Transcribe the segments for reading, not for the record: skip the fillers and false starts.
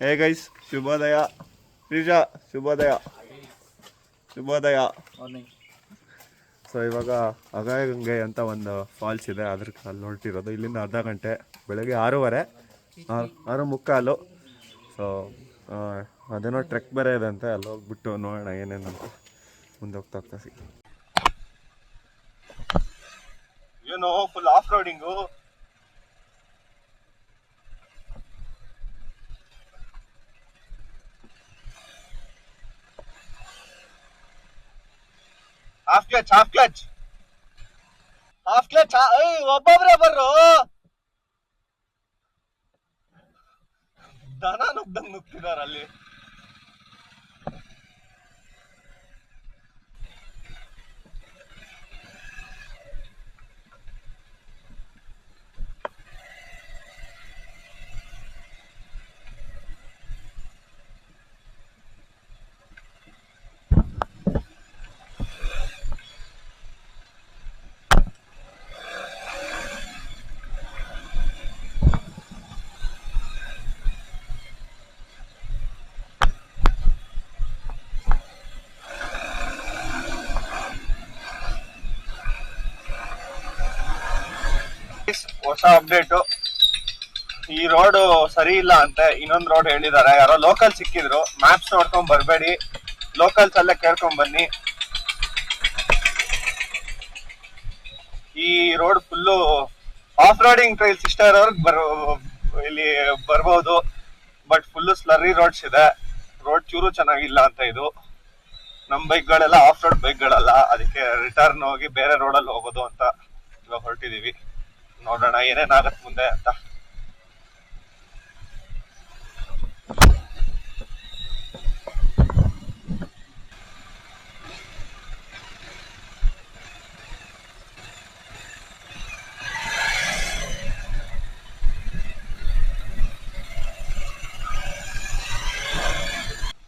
Hey guys, ಶುಭೋದಯ. ಶ್ರೀಜಾ ಶುಭೋದಯ. ಶುಭೋದಯ. ಸೊ ಇವಾಗ ಅಗಾಯಗಂಗೆ ಅಂತ ಒಂದು ಫಾಲ್ಸ್ ಇದೆ, ಅದ್ರ ಅಲ್ಲಿ ಹೊರಟಿರೋದು. ಇಲ್ಲಿಂದ ಅರ್ಧ ಗಂಟೆ, ಬೆಳಗ್ಗೆ 6:30, 6:45. ಸೊ ಅದೇನೋ ಟ್ರೆಕ್ ಬೇರೆ ಇದೆ ಅಂತೆ, ಅಲ್ಲಿ ಹೋಗ್ಬಿಟ್ಟು ನೋಡೋಣ ಏನೇನಂತ ಮುಂದೆ ಹೋಗ್ತಾ ಸಿಗ್ತೀವಿ. ಏನೋ full of roading. Half clutch ಒಬ್ಬೊಬ್ರೆ ಬರ್ರು. ದನ ನುಗ್ದಂಗ್ ನುಗ್ತಿದಾರ ಅಲ್ಲಿ. ಹೊಸ ಅಪ್ಡೇಟು, ಈ ರೋಡ್ ಸರಿ ಇಲ್ಲ ಅಂತೆ, ಇನ್ನೊಂದು ರೋಡ್ ಹೇಳಿದ್ದಾರೆ. ಯಾರೋ ಲೋಕಲ್ ಸಿಕ್ಕಿದ್ರು, ಮ್ಯಾಪ್ಸ್ ನೋಡ್ಕೊಂಡ್ ಬರ್ಬೇಡಿ, ಲೋಕಲ್ಸ್ ಅಲ್ಲೇ ಕೇಳ್ಕೊಂಡ್ ಬನ್ನಿ. ಈ road full off roading trails ಇಷ್ಟ ಇರೋರ್ಗೆ ಇಲ್ಲಿ ಬರ್ಬೋದು, ಬಟ್ ಫುಲ್ಲು ಸ್ಲರ್ರಿ ರೋಡ್ಸ್ ಇದೆ. ರೋಡ್ ಚೂರು ಚೆನ್ನಾಗಿಲ್ಲ ಅಂತ. ಇದು ನಮ್ಮ ಬೈಕ್ಗಳೆಲ್ಲ ಆಫ್ ರೋಡ್ ಬೈಕ್ಗಳಲ್ಲ, ಅದಕ್ಕೆ ರಿಟರ್ನ್ ಹೋಗಿ ಬೇರೆ ರೋಡಲ್ಲಿ ಹೋಗೋದು ಅಂತ ಇವಾಗ ಹೊರಟಿದೀವಿ. ನೋಡೋಣ ಏನೇನಾಗತ್ತೆ ಮುಂದೆ ಅಂತ.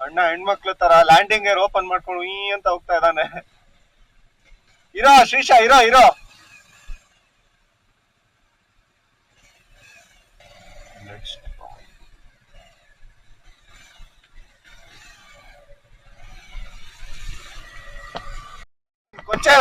ಅಣ್ಣ ಹೆಣ್ಮಕ್ಳು ತರ ಲ್ಯಾಂಡಿಂಗ್ ಗೇರ್ ಓಪನ್ ಮಾಡ್ಕೊಂಡು ಈ ಅಂತ ಹೋಗ್ತಾ ಇದ್ದಾನೆ. ಇರೋ ಶ್ರೀಶಾ, ಇರೋ. ಕೊಚ್ಚೆ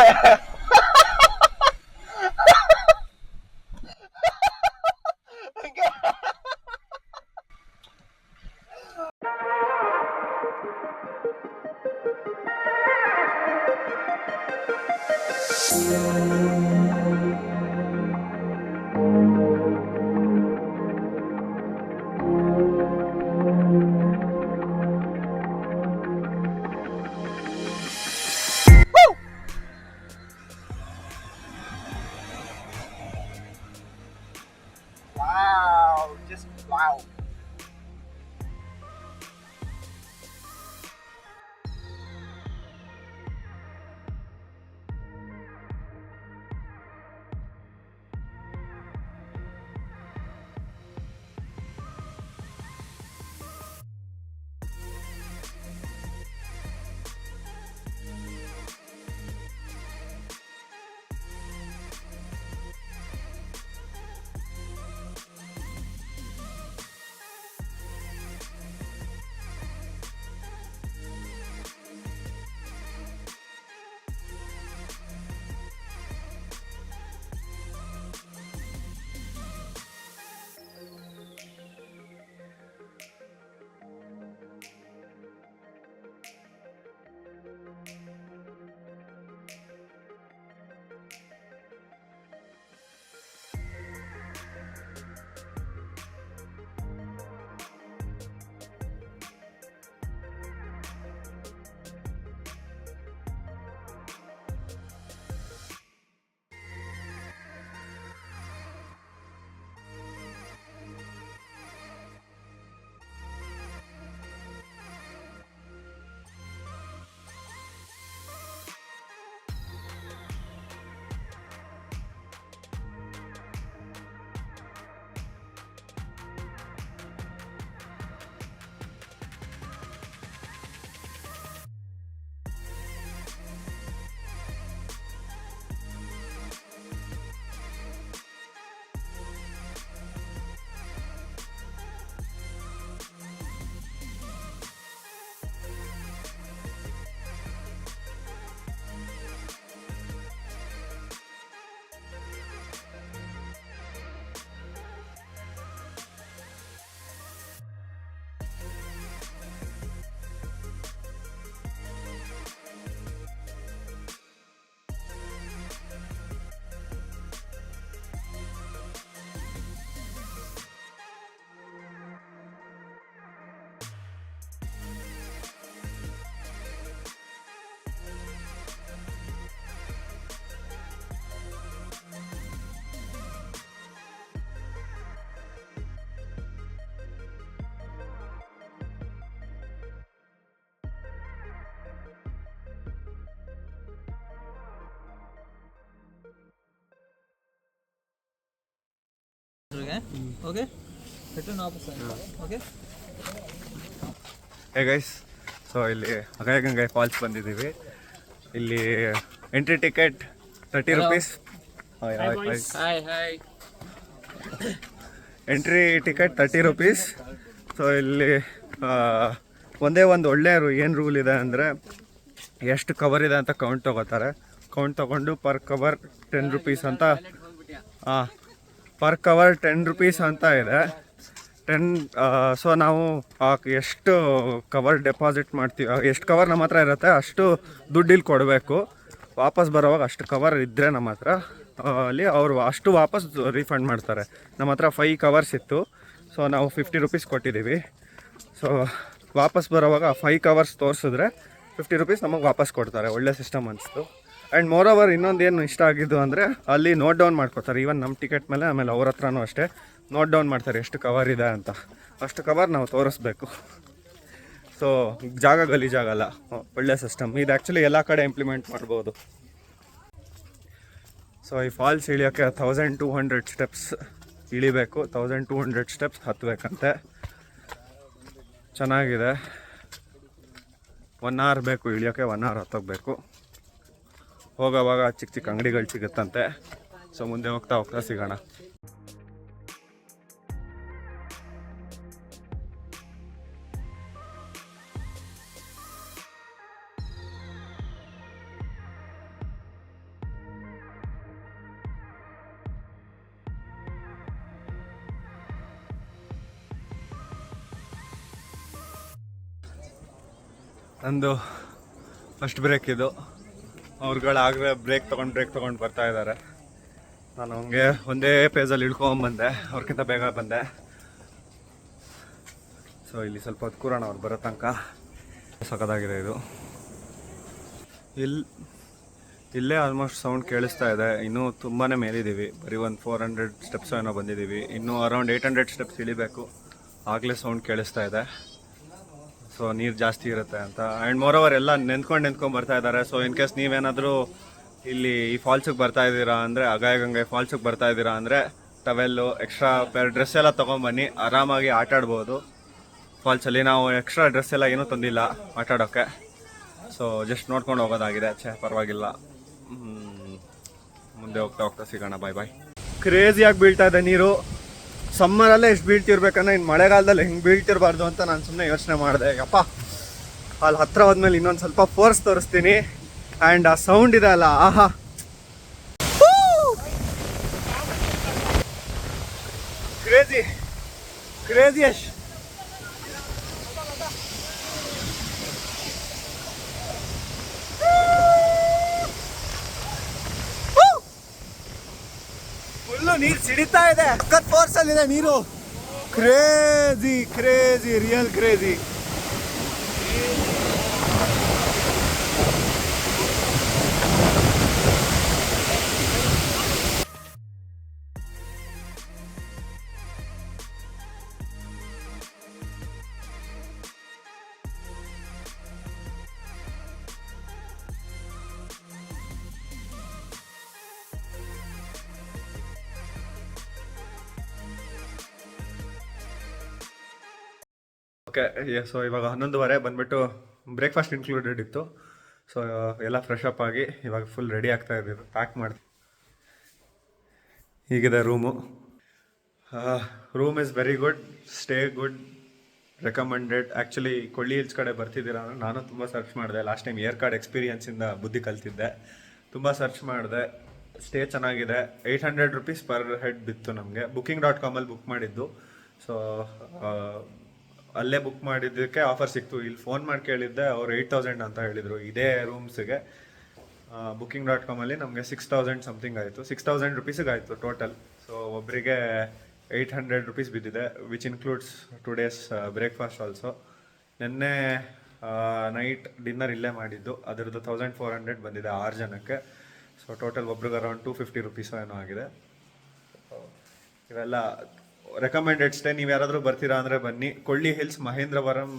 wow. ಓಕೆ ರಿಟರ್ನ್ ವಾಪಸ್ ಓಕೆ. ಹೇ ಗೈಸ್, ಸೊ ಇಲ್ಲಿ ಅಗಾಯಗಂಗೆ ಫಾಲ್ಸ್ ಬಂದಿದ್ದೀವಿ. ಇಲ್ಲಿ entry ticket 30 rupees. Hi entry ticket 30 rupees. So ಇಲ್ಲಿ ಒಂದೇ ಒಂದು ಒಳ್ಳೆಯ ಏನು ರೂಲ್ ಇದೆ ಅಂದರೆ ಎಷ್ಟು ಕವರ್ ಇದೆ ಅಂತ ಕೌಂಟ್ ತೊಗೋತಾರೆ. ಕೌಂಟ್ ತೊಗೊಂಡು ಪರ್ ಕವರ್ 10 rupees ಅಂತ, ಪರ್ ಕವರ್ 10 rupees ಅಂತ ಇದೆ. ಸೊ ನಾವು ಎಷ್ಟು ಕವರ್ ಡೆಪಾಸಿಟ್ ಮಾಡ್ತೀವಿ, ಎಷ್ಟು ಕವರ್ ನಮ್ಮ ಹತ್ರ ಇರುತ್ತೆ ಅಷ್ಟು ದುಡ್ಡು ಇಲ್ಲಿ ಕೊಡಬೇಕು. ವಾಪಸ್ ಬರೋವಾಗ ಅಷ್ಟು ಕವರ್ ಇದ್ದರೆ ನಮ್ಮ ಹತ್ರ ಅಲ್ಲಿ ಅವರು ಅಷ್ಟು ವಾಪಸ್ ರೀಫಂಡ್ ಮಾಡ್ತಾರೆ. ನಮ್ಮ ಹತ್ರ 5 covers ಇತ್ತು, ಸೊ ನಾವು 50 rupees ಕೊಟ್ಟಿದ್ದೀವಿ. ಸೊ ವಾಪಸ್ ಬರೋವಾಗ 5 covers ತೋರಿಸಿದ್ರೆ 50 rupees ನಮಗೆ ವಾಪಸ್ ಕೊಡ್ತಾರೆ. ಒಳ್ಳೆ ಸಿಸ್ಟಮ್ ಅನಿಸ್ತು. ಆ್ಯಂಡ್ ಮೋರ್ ಓವರ್ ಇನ್ನೊಂದೇನು ಇಷ್ಟ ಆಗಿದ್ದು ಅಂದರೆ ಅಲ್ಲಿ ನೋಟ್ ಡೌನ್ ಮಾಡ್ಕೋತಾರೆ. ಈವನ್ ನಮ್ಮ ಟಿಕೆಟ್ ಮೇಲೆ, ಆಮೇಲೆ ಅವ್ರ ಹತ್ರನೂ ಅಷ್ಟೇ ನೋಟ್ ಡೌನ್ ಮಾಡ್ತಾರೆ ಎಷ್ಟು ಕವರ್ ಇದೆ ಅಂತ. ಅಷ್ಟು ಕವರ್ ನಾವು ತೋರಿಸ್ಬೇಕು. ಸೊ ಜಾಗ ಗಲೀಜಾಗಲ್ಲ, ಒಳ್ಳೆ ಸಿಸ್ಟಮ್ ಇದು. ಆ್ಯಕ್ಚುಲಿ ಎಲ್ಲ ಕಡೆ ಇಂಪ್ಲಿಮೆಂಟ್ ಮಾಡ್ಬೋದು. ಸೊ ಈ ಫಾಲ್ಸ್ ಇಳಿಯೋಕ್ಕೆ 1200 steps ಇಳಿಬೇಕು, 1200 steps ಹತ್ತಬೇಕಂತೆ. ಚೆನ್ನಾಗಿದೆ. 1 hour ಬೇಕು ಇಳಿಯೋಕ್ಕೆ, 1 hour ಹತ್ತೋಗ್ಬೇಕು. ಹೋಗೋವಾಗ ಚಿಕ್ಕ ಚಿಕ್ಕ ಅಂಗಡಿಗಳು ಸಿಗುತ್ತಂತೆ. ಸೊ ಮುಂದೆ ಹೋಗ್ತಾ ಹೋಗ್ತಾ ಸಿಗೋಣ. ನಂದು ಫಸ್ಟ್ ಬ್ರೇಕ್ ಇದು. ಅವ್ರುಗಳಾಗಲೇ ಬ್ರೇಕ್ ತೊಗೊಂಡು ಬರ್ತಾ ಇದ್ದಾರೆ. ನಾನು ಹಂಗೆ ಒಂದೇ ಪೇಜಲ್ಲಿ ಇಳ್ಕೊಂಬಂದೆ, ಅವ್ರಿಗಿಂತ ಬೇಗ ಬಂದೆ. ಸೊ ಇಲ್ಲಿ ಸ್ವಲ್ಪ ಹೊತ್ತು ಕೂರೋಣ ಅವ್ರು ಬರೋ ತನಕ. ಸಖತ್ತಾಗಿದೆ ಇದು. ಇಲ್ಲೇ ಆಲ್ಮೋಸ್ಟ್ ಸೌಂಡ್ ಕೇಳಿಸ್ತಾ ಇದೆ. ಇನ್ನೂ ತುಂಬಾ ಮೇಲಿದ್ದೀವಿ, ಬರೀ ಒಂದು 400 steps ಏನೋ ಬಂದಿದ್ದೀವಿ. ಇನ್ನೂ ಅರೌಂಡ್ 800 steps ಇಳಿಬೇಕು, ಆಗಲೇ ಸೌಂಡ್ ಕೇಳಿಸ್ತಾ ಇದೆ. ಸೊ ನೀರು ಜಾಸ್ತಿ ಇರುತ್ತೆ ಅಂತ. ಆ್ಯಂಡ್ ಮೋರ್ ಓವರ್ ಎಲ್ಲ ನೆಂದ್ಕೊಂಡು ಬರ್ತಾ ಇದ್ದಾರೆ. ಸೊ ಇನ್ ಕೇಸ್ ನೀವೇನಾದರೂ ಇಲ್ಲಿ ಈ ಫಾಲ್ಸಿಗೆ ಬರ್ತಾ ಇದ್ದೀರಾ ಅಂದರೆ, ಅಗಾಯಗಂಗೆ ಫಾಲ್ಸಿಗೆ ಬರ್ತಾ ಇದ್ದೀರಾ ಅಂದರೆ ಟವೆಲ್ಲು, ಎಕ್ಸ್ಟ್ರಾ ಡ್ರೆಸ್ ಎಲ್ಲ ತೊಗೊಂಬನ್ನಿ, ಆರಾಮಾಗಿ ಆಟಾಡ್ಬೋದು ಫಾಲ್ಸಲ್ಲಿ. ನಾವು ಎಕ್ಸ್ಟ್ರಾ ಡ್ರೆಸ್ ಎಲ್ಲ ಏನೂ ತಂದಿಲ್ಲ ಆಟಾಡೋಕ್ಕೆ. ಸೊ ಜಸ್ಟ್ ನೋಡ್ಕೊಂಡು ಹೋಗೋದಾಗಿದೆ. ಪರವಾಗಿಲ್ಲ. ಮುಂದೆ ಹೋಗ್ತಾ ಸಿಗೋಣ. ಬಾಯ್. ಕ್ರೇಜಿಯಾಗಿ ಬೀಳ್ತಾ ಇದೆ ನೀರು. ಸಮ್ಮರಲ್ಲೇ ಎಷ್ಟು ಬೀಳ್ತಿರ್ಬೇಕಂದ್ರೆ ಇನ್ನು ಮಳೆಗಾಲದಲ್ಲಿ ಹೆಂಗೆ ಬೀಳ್ತಿರ್ಬಾರ್ದು ಅಂತ ನಾನು ಸುಮ್ಮನೆ ಯೋಚನೆ ಮಾಡಿದೆ. ಯಪ್ಪ, ಅಲ್ಲಿ ಹತ್ರ ಹೋದ್ಮೇಲೆ ಇನ್ನೊಂದು ಸ್ವಲ್ಪ ಫೋರ್ಸ್ ತೋರಿಸ್ತೀನಿ. ಆ್ಯಂಡ್ ಆ ಸೌಂಡ್ ಇದೆ ಅಲ್ಲ, ಆಹಾ, ಕ್ರೇಜಿ ಅಶ್. ಫುಲ್ಲು ನೀರು ಸಿಡಿತಾ ಇದೆ, ಸಖತ್ ಫೋರ್ಸ್ ಅಲ್ಲಿ ಇದೆ ನೀರು. Crazy real crazy. Okay, so ಇವಾಗ 11:30 ಬಂದ್ಬಿಟ್ಟು ಬ್ರೇಕ್ಫಾಸ್ಟ್ ಇನ್ಕ್ಲೂಡೆಡ್ ಇತ್ತು. ಸೊ ಎಲ್ಲ ಫ್ರೆಶ್ ಅಪ್ ಆಗಿ ಇವಾಗ ಫುಲ್ ರೆಡಿ ಆಗ್ತಾ ಇದ್ದೀವಿ, ಪ್ಯಾಕ್ ಮಾಡಿ. ಹೀಗಿದೆ room. Room is very good, stay good, recommended. Actually Kolli hills ಕಡೆ ಬರ್ತಿದ್ದೀರಾ ಅಂದರೆ ನಾನು ತುಂಬ ಸರ್ಚ್ ಮಾಡಿದೆ. ಲಾಸ್ಟ್ ಟೈಮ್ ಏರ್ ಕಾರ್ಡ್ ಎಕ್ಸ್ಪೀರಿಯನ್ಸಿಂದ ಬುದ್ಧಿ ಕಲ್ತಿದ್ದೆ. ತುಂಬ ಸರ್ಚ್ ಮಾಡಿದೆ. ಸ್ಟೇ ಚೆನ್ನಾಗಿದೆ. 800 rupees ಪರ್ ಹೆಡ್ ಬಿತ್ತು ನಮಗೆ. booking.com ಅಲ್ಲಿ ಬುಕ್ ಮಾಡಿದ್ದು. ಸೊ ಅಲ್ಲೇ ಬುಕ್ ಮಾಡಿದ್ದಕ್ಕೆ ಆಫರ್ ಸಿಕ್ತು. ಇಲ್ಲಿ ಫೋನ್ ಮಾಡಿ ಕೇಳಿದ್ದೆ, ಅವ್ರು 8000 ಅಂತ ಹೇಳಿದರು ಇದೇ ರೂಮ್ಸಿಗೆ. booking.com ಅಲ್ಲಿ ನಮಗೆ 6000 ಸಮಥಿಂಗ್ ಆಯಿತು. 6000 rupees ಆಯಿತು ಟೋಟಲ್. ಸೊ ಒಬ್ಬರಿಗೆ 800 rupees ಬಿದ್ದಿದೆ, which includes 2 days breakfast also. ನಿನ್ನೆ ನೈಟ್ ಡಿನ್ನರ್ ಇಲ್ಲೇ ಮಾಡಿದ್ದು, ಅದರದ್ದು 1400 ಬಂದಿದೆ 6 ಜನಕ್ಕೆ. ಸೊ ಟೋಟಲ್ ಒಬ್ರಿಗೆ ಅರೌಂಡ್ 250 rupees ಏನೋ ಆಗಿದೆ. ಇವೆಲ್ಲ ರೆಕಮೆಂಡೆಡ್ ಸ್ಟೇ. ನೀವು ಯಾರಾದರೂ ಬರ್ತೀರಾ ಅಂದರೆ ಬನ್ನಿ. Kolli hills Mahendravaram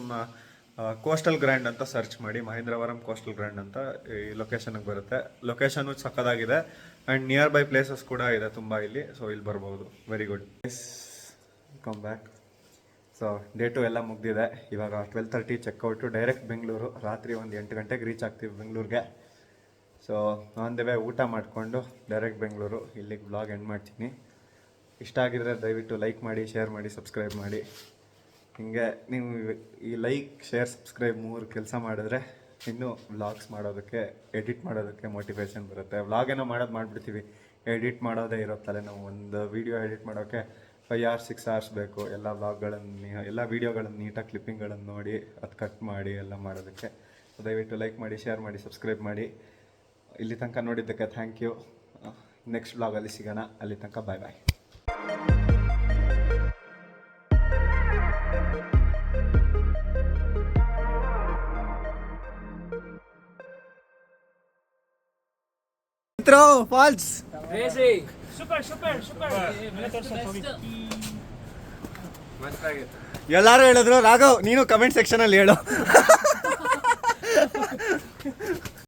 coastal grand ಅಂತ ಸರ್ಚ್ ಮಾಡಿ. ಮಹೇಂದ್ರವರಂ ಕೋಸ್ಟಲ್ ಗ್ರ್ಯಾಂಡ್ ಅಂತ ಈ ಲೊಕೇಶನ್ಗೆ ಬರುತ್ತೆ. ಲೊಕೇಶನು ಸಕ್ಕದಾಗಿದೆ. ಆ್ಯಂಡ್ ನಿಯರ್ ಬೈ ಪ್ಲೇಸಸ್ ಕೂಡ ಇದೆ ತುಂಬ ಇಲ್ಲಿ. ಸೊ ಇಲ್ಲಿ ಬರ್ಬೋದು. Very good. Come back. So day 2 ಎಲ್ಲ ಮುಗ್ದಿದೆ. ಇವಾಗ 12:30 ಚೆಕ್ಔಟು, ಡೈರೆಕ್ಟ್ ಬೆಂಗಳೂರು. ರಾತ್ರಿ ಒಂದು 8 ಗಂಟೆಗೆ ರೀಚ್ ಆಗ್ತೀವಿ ಬೆಂಗಳೂರಿಗೆ. ಸೊ ಆನ್ ದ ವೇ ಊಟ ಮಾಡಿಕೊಂಡು ಡೈರೆಕ್ಟ್ ಬೆಂಗಳೂರು. ಇಲ್ಲಿಗೆ ಬ್ಲಾಗ್ ಎಂಡ್ ಮಾಡ್ತೀನಿ. ಇಷ್ಟ ಆಗಿದ್ರೆ ದಯವಿಟ್ಟು ಲೈಕ್ ಮಾಡಿ, ಶೇರ್ ಮಾಡಿ, ಸಬ್ಸ್ಕ್ರೈಬ್ ಮಾಡಿ. ಹಿಂಗೆ ನೀವು ಈ ಲೈಕ್, ಶೇರ್, ಸಬ್ಸ್ಕ್ರೈಬ್ 3 ಕೆಲಸ ಮಾಡಿದ್ರೆ ಇನ್ನೂ ವ್ಲಾಗ್ಸ್ ಮಾಡೋದಕ್ಕೆ, ಎಡಿಟ್ ಮಾಡೋದಕ್ಕೆ ಮೋಟಿವೇಶನ್ ಬರುತ್ತೆ. ವ್ಲಾಗ್ ಏನೋ ಮಾಡಿಬಿಡ್ತೀವಿ, ಎಡಿಟ್ ಮಾಡೋದೇ ಇರುತ್ತಲ್ಲ. ನಾವು ಒಂದು ವೀಡಿಯೋ ಎಡಿಟ್ ಮಾಡೋಕ್ಕೆ 5 hours 6 hours ಬೇಕು. ಎಲ್ಲ ವ್ಲಾಗ್ಗಳನ್ನು, ಎಲ್ಲ ವೀಡಿಯೋಗಳನ್ನು ನೀಟಾಗಿ ಕ್ಲಿಪ್ಪಿಂಗ್ಗಳನ್ನು ನೋಡಿ ಅದು ಕಟ್ ಮಾಡಿ ಎಲ್ಲ ಮಾಡೋದಕ್ಕೆ. ದಯವಿಟ್ಟು ಲೈಕ್ ಮಾಡಿ, ಶೇರ್ ಮಾಡಿ, ಸಬ್ಸ್ಕ್ರೈಬ್ ಮಾಡಿ. ಇಲ್ಲಿ ತನಕ ನೋಡಿದ್ದಕ್ಕೆ ಥ್ಯಾಂಕ್ ಯು. ನೆಕ್ಸ್ಟ್ ವ್ಲಾಗಲ್ಲಿ ಸಿಗೋಣ. ಅಲ್ಲಿ ತನಕ ಬಾಯ್ ಬಾಯ್. ಫಾಲ್ಸ್ ಎಲ್ಲರೂ ಹೇಳಿದ್ರು ರಾಘವ್ ನೀನು ಕಮೆಂಟ್ ಸೆಕ್ಷನಲ್ಲಿ ಹೇಳು.